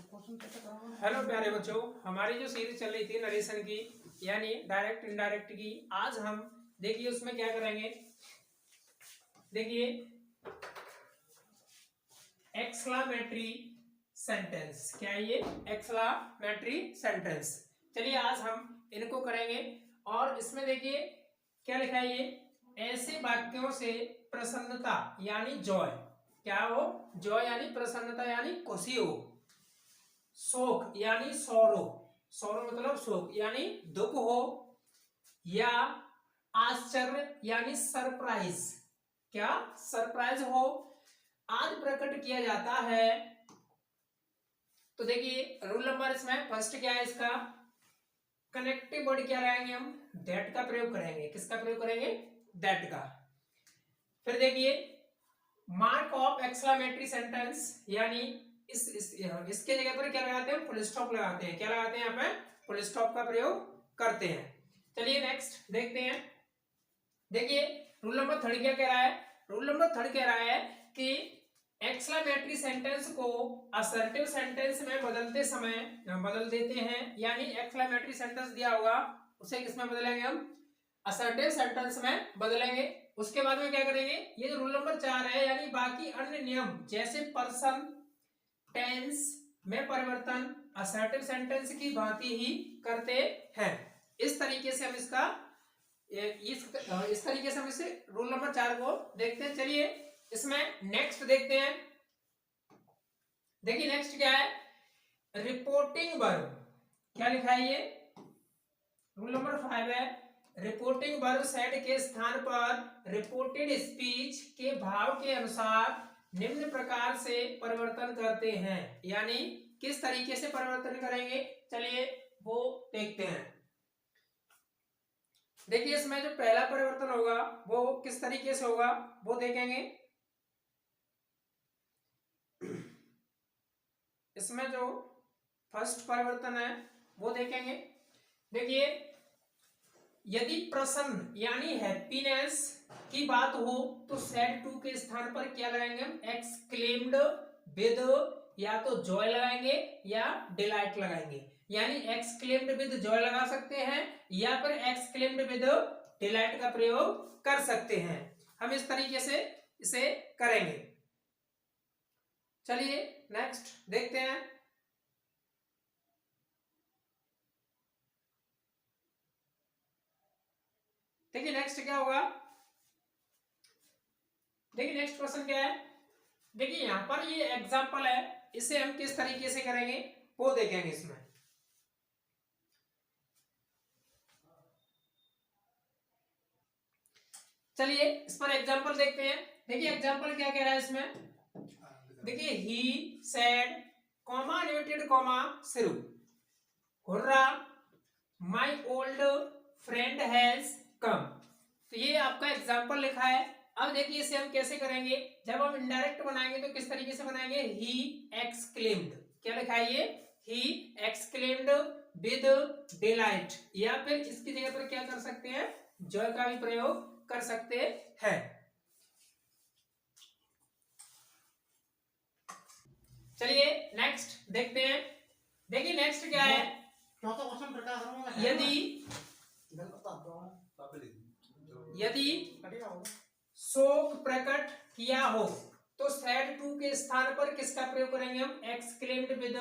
Hello प्यारे बच्चों, हमारी जो सीरीज चल रही थी नरेशन की यानी डायरेक्ट इनडायरेक्ट की, आज हम देखिए उसमें क्या करेंगे। देखिए एक्सक्लामेटरी सेंटेंस, क्या है ये? Exclamatory sentence. चलिए आज हम इनको करेंगे और इसमें देखिए क्या लिखा है, ये ऐसे वाक्यों से प्रसन्नता यानी जॉय, क्या हो? जॉय यानी प्रसन्नता यानी खुशी हो। शोक यानी सौरो, सौरो मतलब शोक यानी दुख हो, या आश्चर्य यानी सरप्राइज, क्या? सरप्राइज हो आदि प्रकट किया जाता है। तो देखिए रूल नंबर इसमें फर्स्ट क्या है, इसका कनेक्टिव वर्ड क्या लगाएंगे हम? दैट का प्रयोग करेंगे। किसका प्रयोग करेंगे? दैट का। फिर देखिए मार्क ऑफ एक्सक्लामेटरी सेंटेंस यानी इसके जगह पर क्या लगाते हैं? फुल स्टॉप लगाते हैं। क्या लगाते हैं? यहाँ पे फुल स्टॉप का प्रयोग करते हैं। चलिए नेक्स्ट देखते हैं। देखिए रूल नंबर थर्ड क्या कह रहा है? रूल नंबर थर्ड कह रहा है कि एक्सक्लामेटरी सेंटेंस को असर्टिव सेंटेंस में बदलते समय बदल देते हैं, यानी एक्सक्लामेटरी सेंटेंस दिया होगा उसे किसमें बदलेंगे हम? असर्टिव सेंटेंस में बदलेंगे। उसके बाद में क्या करेंगे? ये जो रूल नंबर 4 है यानी बाकी अन्य नियम जैसे पर्सन टेंस में परिवर्तन असर्टिव सेंटेंस की भांति ही करते हैं। इस तरीके से हम इसका इस तरीके से हम इसे रूल नंबर 4 को देखते हैं। चलिए इसमें नेक्स्ट देखते हैं। देखिए नेक्स्ट क्या है? Reporting verb. क्या लिखा है ये? रूल नंबर 5 है रिपोर्टिंग वर्ब सेड के स्थान पर रिपोर्टेड स्पीच के भाव के अनुसार निम्न प्रकार से परिवर्तन करते हैं। यानी किस तरीके से परिवर्तन करेंगे, चलिए वो देखते हैं। देखिए इसमें जो पहला परिवर्तन होगा वो किस तरीके से होगा वो देखेंगे। इसमें जो फर्स्ट परिवर्तन है वो देखेंगे। देखिए यदि प्रसन्न यानी हैप्पीनेस की बात हो तो सैड टू के स्थान पर क्या लगाएंगे हम? एक्सक्लेम्ड विद या तो जॉय लगाएंगे या डिलाइट लगाएंगे। यानी एक्सक्लेम्ड विद जॉय लगा सकते हैं या फिर एक्सक्लेम्ड विद डिलाइट का प्रयोग कर सकते हैं। हम इस तरीके से इसे करेंगे। चलिए नेक्स्ट देखते हैं। देखिए नेक्स्ट क्या होगा? देखिए नेक्स्ट क्वेश्चन क्या है? देखिए यहां पर ये एग्जांपल है, इसे हम किस तरीके से करेंगे वो देखेंगे इसमें। चलिए इस पर एग्जांपल देखते हैं। देखिए एग्जांपल क्या कह रहा है इसमें? देखिए he said comma inverted comma शुरू hurrah my old friend has come. तो ये आपका एग्जांपल लिखा है। अब देखिए इसे हम कैसे करेंगे? जब हम इनडायरेक्ट बनाएंगे तो किस तरीके से बनाएंगे? ही एक्सक्लेम्ड, क्या लिखा है ये? ही एक्सक्लेम्ड विद डिलाइट, या फिर इसकी जगह पर क्या कर सकते हैं? जॉय का भी प्रयोग कर सकते हैं। चलिए नेक्स्ट देखते हैं। देखिए नेक्स्ट क्या है? चौथा क्वेश्चन यदि शोक प्रकट किया हो तो सैड टू के स्थान पर किसका प्रयोग करेंगे हम? एक्सक्लेम्ड विद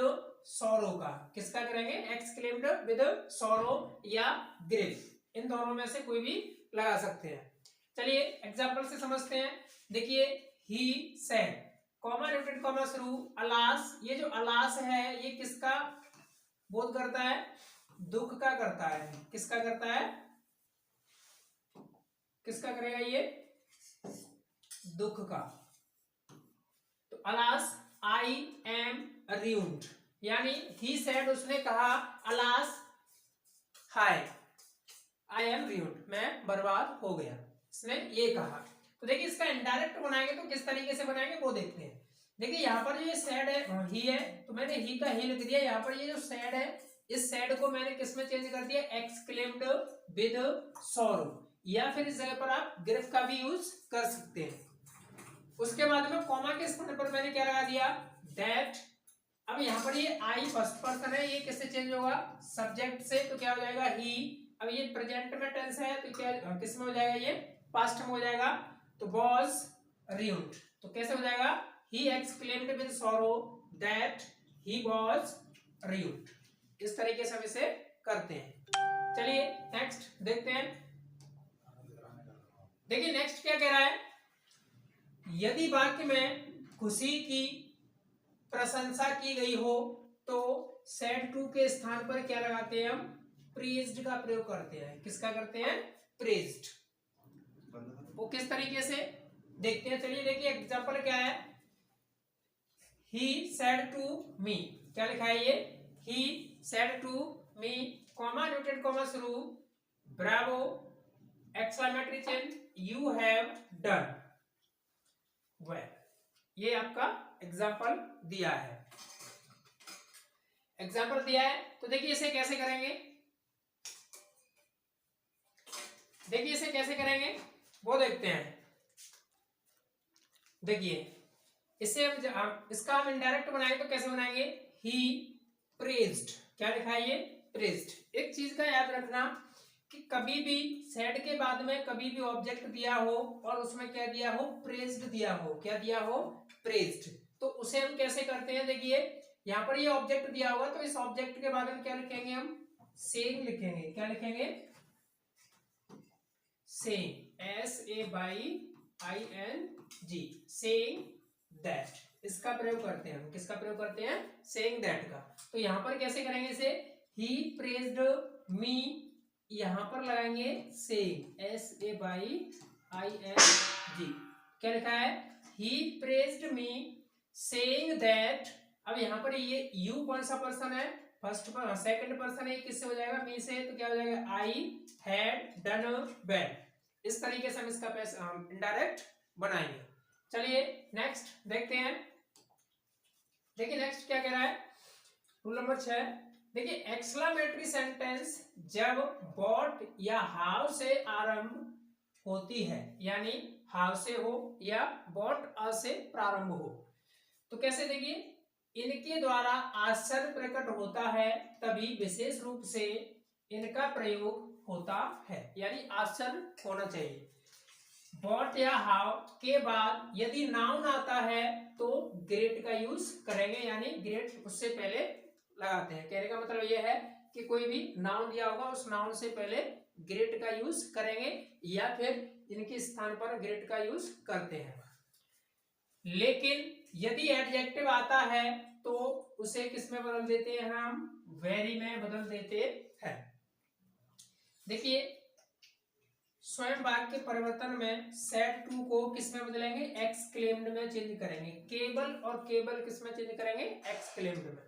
सॉरो का। किसका करेंगे? एक्सक्लेम्ड विद सॉरो या ग्रीफ, इन दोनों में से कोई भी लगा सकते हैं। चलिए एग्जांपल से समझते हैं। देखिए he said comma repeat comma शुरू अलास, ये जो अलास है ये किसका बोध करता है? दुख का करता है। किसका करता है? किसका करेगा ये? दुख का। तो अलास आई एम ruined, यानी ही सेड उसने कहा alas hi I am ruined, मैं बर्बाद हो गया, इसने ये कहा। तो देखिए इसका इनडायरेक्ट बनाएंगे तो किस तरीके से बनाएंगे वो देखते हैं। देखिए यहाँ पर जो ये सैड है ही है तो मैंने ही का ही लिख दिया। यहाँ पर ये जो सैड है इस सैड को मैंने किस में चेंज कर दिया? एक्सक्लेम्ड विद सॉरो, या फिर इस जगह पर आप ग्रिफ का भी यूज कर सकते हैं। उसके बाद में कॉमा के स्थान पर मैंने क्या लगा दिया? दैट अब यहाँ पर ये आई फर्स्ट पर्सन है, ये किससे चेंज होगा, सब्जेक्ट से, तो क्या हो जाएगा ही। अब ये प्रेजेंट में टेंस है तो क्या किस में हो जाएगा, ये पास्ट में हो जाएगा, तो was ruined, तो कैसे हो जाएगा, he exclaimed with sorrow that he was ruined। इस तरीके से हम इसे करते हैं। चलिए नेक्स्ट देखते हैं। देखिए नेक्स्ट क्या कह रहा है, यदि वाक्य में खुशी की प्रशंसा की गई हो तो सैड टू के स्थान पर क्या लगाते हैं, हम प्रेज्ड का प्रयोग करते हैं। किसका करते हैं, प्रेज्ड। वो किस तरीके से देखते हैं, चलिए देखिए एग्जांपल क्या है, ही सैड टू मी, क्या लिखा है ये, he said to me, comma inverted comma शुरू, ब्रावो एक्सक्लेमेटरी चिन्ह, यू हैव डन वेल। ये आपका एग्जाम्पल दिया है, एग्जाम्पल दिया है। तो देखिए इसे कैसे करेंगे, देखिए इसे कैसे करेंगे वो देखते हैं। देखिए इसे हम इसका हम इनडायरेक्ट बनाएंगे तो कैसे बनाएंगे, ही प्रेज्ड, क्या लिखा है ये, प्रेज्ड। एक चीज का याद रखना कि कभी भी सेड के बाद में कभी भी ऑब्जेक्ट दिया हो और उसमें क्या दिया हो, प्रेज्ड दिया हो, क्या दिया हो, प्रेज्ड, तो उसे हम कैसे करते हैं। देखिए यहाँ पर ये ऑब्जेक्ट दिया होगा तो इस ऑब्जेक्ट के बाद में क्या लिखेंगे, हम सेइंग लिखेंगे, क्या लिखेंगे, सेइंग, SAYING, सेइंग दैट, इसका प्रयोग करते हैं हम, किसका प्रयोग करते हैं, सेइंग दैट का। तो यहाँ पर कैसे करेंगे इसे, ही प्रेज्ड मी, यहां पर लगाएंगे सेइंग, SAYING, क्या लिखा है, ही प्रेज्ड मी सेइंग दैट। अब यहाँ पर ये यू कौन सा पर्सन है, फर्स्ट पर सेकंड पर्सन है, किससे हो जाएगा, मी से, तो क्या हो जाएगा, आई हैड डन वेल। इस तरीके से हम इसका इनडायरेक्ट बनाएंगे। चलिए नेक्स्ट देखते हैं। देखिए नेक्स्ट क्या कह रहा है, रूल नंबर 6। देखिए एक्सक्लेमेटरी सेंटेंस जब बॉट या हाउ से आरंभ होती है, यानी हाउ से हो या बॉट अ से प्रारंभ हो, तो कैसे, देखिए इनके द्वारा आश्चर्य प्रकट होता है तभी विशेष रूप से इनका प्रयोग होता है, यानी आश्चर्य होना चाहिए। बॉट या हाउ के बाद यदि नाउन आता है तो ग्रेट का यूज करेंगे, यानी ग्रेट उससे पहले लगाते हैं। कहने का मतलब यह है कि कोई भी नाउन दिया होगा उस नाउन से पहले ग्रेट का यूज करेंगे या फिर इनके स्थान पर ग्रेट का यूज करते हैं। लेकिन यदि एडजेक्टिव आता है तो उसे किस में बदल देते हैं, हम वेरी में बदल देते हैं। देखिए स्वयं वाक्य परिवर्तन में सैड टू को किस में बदलेंगे, एक्सक्लेम्ड में चेंज करेंगे। केबल और केबल किस में चेंज करेंगे, एक्सक्लेम्ड में।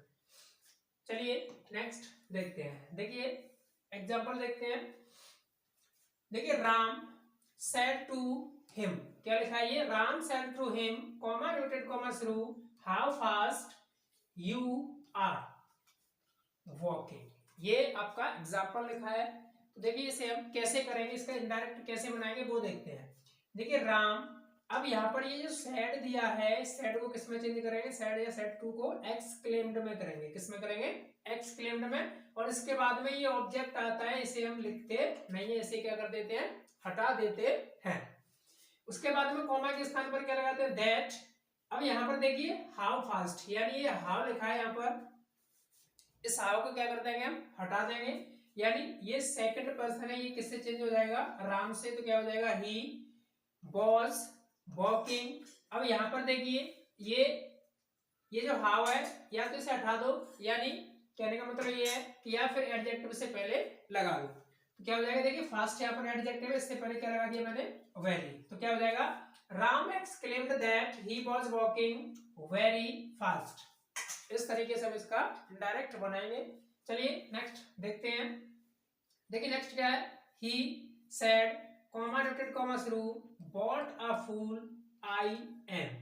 चलिए नेक्स्ट देखते हैं। देखिए एग्जांपल देखते हैं। देखिए राम सैड टू हिम, क्या लिखा है ये, Ram said to him, comma inverted comma शुरू, how fast you are walking. ये आपका एग्जांपल लिखा है। तो देखिए इसे हम कैसे करेंगे, इसका इनडायरेक्ट कैसे बनाएंगे वो देखते हैं। देखिए राम, अब यहाँ पर ये जो सैड दिया है, सैड को किस में चेंज करेंगे, सैड या सैड टू को एक्सक्लेम्ड में करेंगे। किस में करेंगे, एक्सक्लेम्ड में। और इसके बाद में ये ऑब्जेक्ट आता है, इसे हम लिखते नहीं है, इसे क्या कर देते हैं, हटा देते हैं। उसके बाद में कॉमा के स्थान पर क्या लगाते हैं, दैट। अब यहाँ पर देखिए हाउ फास्ट, यानी ये हाउ लिखा है यहाँ पर, इस हाउ को क्या कर देंगे, हम हटा देंगे, यानी ये सेकंड पर्सन है, ये किससे चेंज हो जाएगा, राम से, तो क्या हो जाएगा, ही वॉज वॉकिंग। अब यहाँ पर देखिए ये जो हाउ है या तो इसे हटा दो, यानी कहने का मतलब ये है कि या फिर एडजेक्टिव से पहले लगा दो, तो क्या हो जाएगा, देखिए फास्ट यहाँ पर एडजेक्टिव है, इससे पहले क्या लगा दिया मैंने, वेरी, तो क्या हो जाएगा, Ram exclaimed that he was walking very fast. इस तरीके से हम इसका डायरेक्ट बनाएंगे। चलिए नेक्स्ट देखते हैं। देखिए नेक्स्ट क्या है, he said comma inverted comma शुरू, what a fool I am.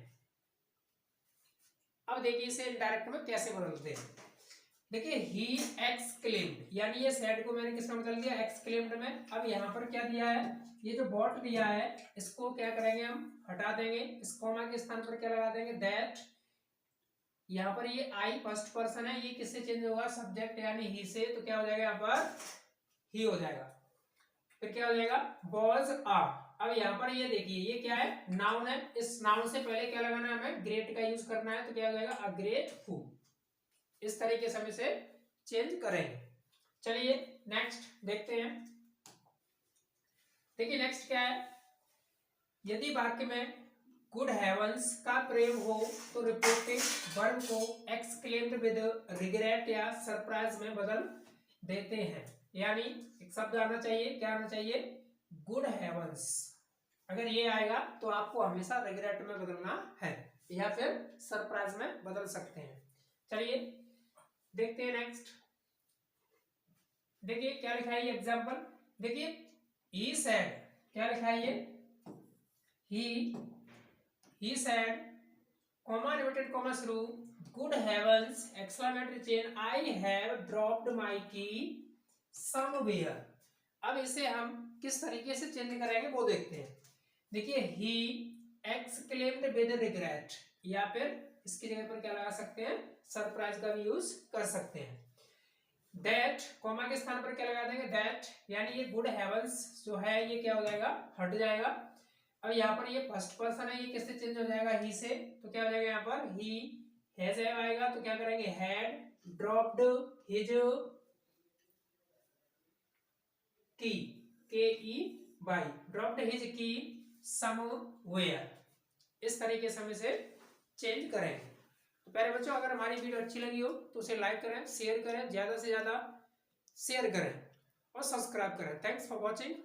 अब देखिए इसे डायरेक्ट में कैसे बदलते हैं। देखिए ही एक्सक्लेम्ड, यानी ये सेड को मैंने किस में बदल दिया, एक्सक्लेम्ड में। अब यहाँ पर क्या दिया है, ये जो बॉट दिया है इसको क्या करेंगे, हम हटा देंगे, इस कॉमा के स्थान पर क्या लगा देंगे, दैट यहाँ पर ये आई फर्स्ट पर्सन है, ये किससे चेंज होगा, सब्जेक्ट यानी ही से, तो क्या हो जाएगा यहाँ पर ही हो जाएगा। फिर क्या हो जाएगा, वॉज आ। अब यहाँ पर ये देखिए ये क्या है, नाउन है, इस नाउन से पहले क्या लगाना है हमें, ग्रेट का यूज करना है, तो क्या हो जाएगा अ ग्रेटफुल। इस तरीके से हम इसे चेंज करेंगे। चलिए नेक्स्ट देखते हैं। देखिए नेक्स्ट क्या है, यदि वाक्य में गुड हेवंस का प्रयोग हो तो रिपोर्टिंग वर्ब को एक्सक्लेम्ड विद रिग्रेट या सरप्राइज में बदल देते हैं। यानी एक शब्द आना चाहिए, क्या आना चाहिए, गुड हेवंस। अगर ये आएगा तो आपको हमेशा रिग्रेट में बदलना है या फिर सरप्राइज में बदल सकते हैं। चलिए देखते हैं नेक्स्ट। देखिए क्या लिखा है ये एग्जांपल, देखिए ही सेड, क्या लिखा है ये, he said comma inverted comma through good heavens exclamatory chain I have dropped my key somewhere। अब इसे हम किस तरीके से चेंज करेंगे वो देखते हैं। देखिए he exclaimed with regret, या फिर इसकी जगह पर क्या लगा सकते हैं, सरप्राइज का भी यूज कर सकते हैं। दैट कॉमा के स्थान पर क्या लगा देंगे, दैट, यानी ये गुड हेवंस जो है ये क्या हो जाएगा, हट जाएगा। अब यहाँ पर ये फर्स्ट पर्सन है, ये किससे चेंज हो जाएगा, ही से, तो क्या हो जाएगा यहाँ पर ही हैज आएगा, तो क्या करेंगे, हैड ड्रॉप्ड हिज की, के ई बाई, ड्रॉप्ड हिज की समवेयर। इस तरीके से हम इसे चेंज करेंगे। तो प्यारे बच्चों, अगर हमारी वीडियो अच्छी लगी हो तो उसे लाइक करें, शेयर करें, ज्यादा से ज्यादा शेयर करें और सब्सक्राइब करें। Thanks for watching.